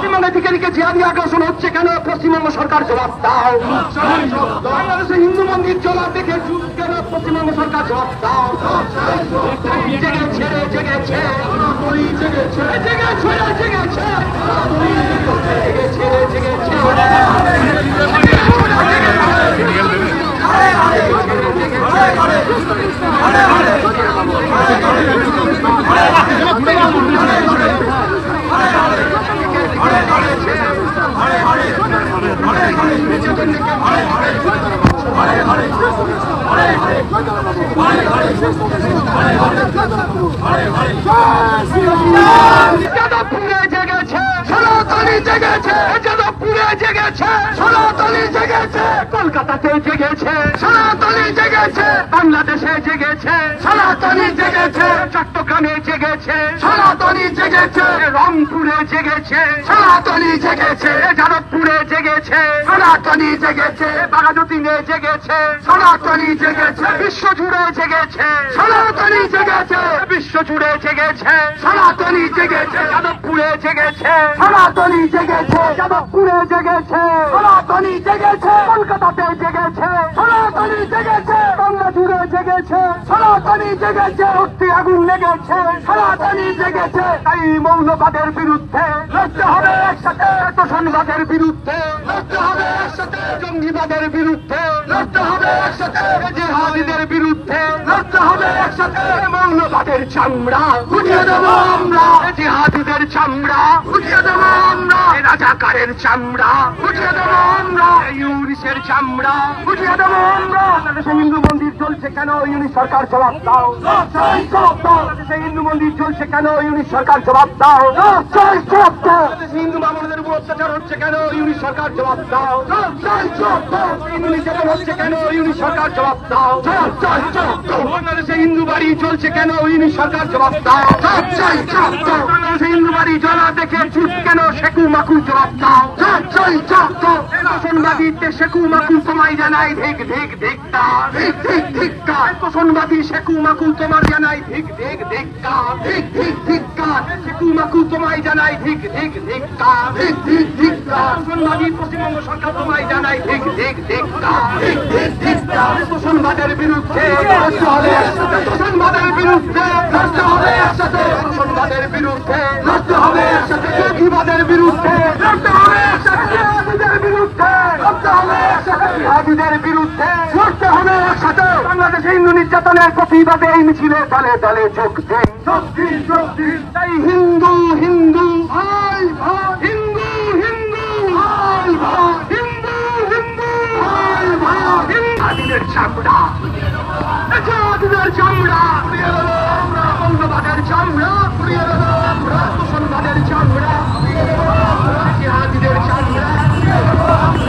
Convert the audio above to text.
পশ্চিমবঙ্গ থেকে জিহাদি আগ্রাসন হচ্ছে কেন? পশ্চিমবঙ্গ সরকার জবাব দাও। বাংলাদেশে হিন্দু মন্দির জবাব দেখে চুপ কেন? পশ্চিমবঙ্গ সরকার জবাব দাও। জেগেছে জেগেছে জেগেছে জেগেছে জেগেছে যাদবপুরে জেগেছে সনাতনী জেগেছে, যাদবপুরে জেগেছে সনাতনী জেগেছে, কলকাতাতে জেগেছে সনাতনী জেগেছে, বাংলাদেশে জেগেছে সনাতনী জেগেছে, চট্টগ্রামে জেগেছে সনাতনী জেগেছে, রংপুরে জেগেছে সনাতনী জেগেছে, যাদবপুরে জেগেছে সনাতনী জেগেছে, বাঘাযতীনে জেগেছে সনাতনী জেগেছে, বিশ্বজুড়ে জেগেছে সনাতনী জেগেছে, বিশ্বজুড়ে জেগেছে সনাতনী জেগেছে, যাদবপুরে জেগেছে সনাতনী জেগেছে, যাদবপুরে জেগেছে সনাতনী জেগেছে, কলকাতাতে জেগেছে সনাতনী জেগেছে, বাংলা জুড়ে জেগেছে সনাতনী জেগেছে, উঠতে আগুন লেগেছে সনাতনী জেগেছে। তাই মৌলবাদের বিরুদ্ধে লড়তে হবে একসাথে, তোষণবাদের বিরুদ্ধে লড়তে হবে একসাথে, জঙ্গিবাদের বিরুদ্ধে লড়তে হবে একসাথে, জিহাদিদের বিরুদ্ধে লড়তে হবে একসাথে, মৌলবাদের চামড়া উঠিয়ে দেবো আমরা, জিহাদিদের চামড়া উঠিয়ে দেবো আমরা, রাজাকারের চামড়া উঠিয়ে দেবো আমরা, ইউনিসের চামড়া উঠিয়ে দেবো আমরা। বাংলাদেশে হিন্দু মন্দির চলছে কেন? ইউনিশ সরকার জবাব দাও। বাংলাদেশে হিন্দু মন্দির চলছে কেন? ইউনিশ সরকার জবাব দাও। বাংলাদেশে হিন্দু মামলাদের উপর অত্যাচার হচ্ছে কেন? ইউনিশ সরকার জবাব দাও। হিন্দু নির্যাতন হচ্ছে কেন? ইউনিশ সরকার জবাব দাও। বাংলাদেশে হিন্দু বাড়ি চলছে কেন? ইউনিশ সরকার জবাব দাও। বাংলাদেশে হিন্দু বাড়ি জ্বলা দেখে চুপ কেন? শেকু মাকু জবাব দাও। তোষণবাদীতে শেকু মাকু তোমায় জানাই ধিক ধিক ধিক্কার, ধিক ধিক ধিক্কার, তোষণবাদী শেকু মাকু তোমার জানাই ধিক ধিক ধিক্কার, ধিক ধিক ধিক্কার, শেকু মাকু তোমায় জানাই ধিক ধিক ধিক্কার, ধিক ধিক ধিক্কার, তোষণবাদী পশ্চিমবঙ্গ সরকার তোমায় জানাই ধিক ধিক ধিক্কার, ধিক ধিক ধিক্কার, তোষণবাদের বিরুদ্ধে লড়তে হবে একসাথে, তোষণবাদের বিরুদ্ধে লড়তে হবে একসাথে, তোষণবাদের বিরুদ্ধে লড়তে হবে একসাথে, জঙ্গিবাদের বিরুদ্ধে লড়তে হবে একসাথে, জিহাদিদের বিরুদ্ধে লড়তে হবে একসাথে, জিহাদিদের বিরুদ্ধে লড়তে হবে একসাথে। বাংলাদেশে হিন্দু নির্যাতনের প্রতিবাদে এই মিছিলে দলে দলে যোগ দিন, যোগ দিন, যোগ দিন। তাই হিন্দু হিন্দু ভাই ভাই, হিন্দু হিন্দু ভাই ভাই, হিন্দু হিন্দু ভাই ভাই, জিহাদিদের চামড়া, জিহাদিদের চামড়া উড়িয়ে দেবো আমরা, মৌলবাদের চামড়া উড়িয়ে দেবো আমরা, তোষণবাদের চামড়া উড়িয়ে দেবো আমরা, জিহাদিদের চামড়া উড়িয়ে দেবো আমরা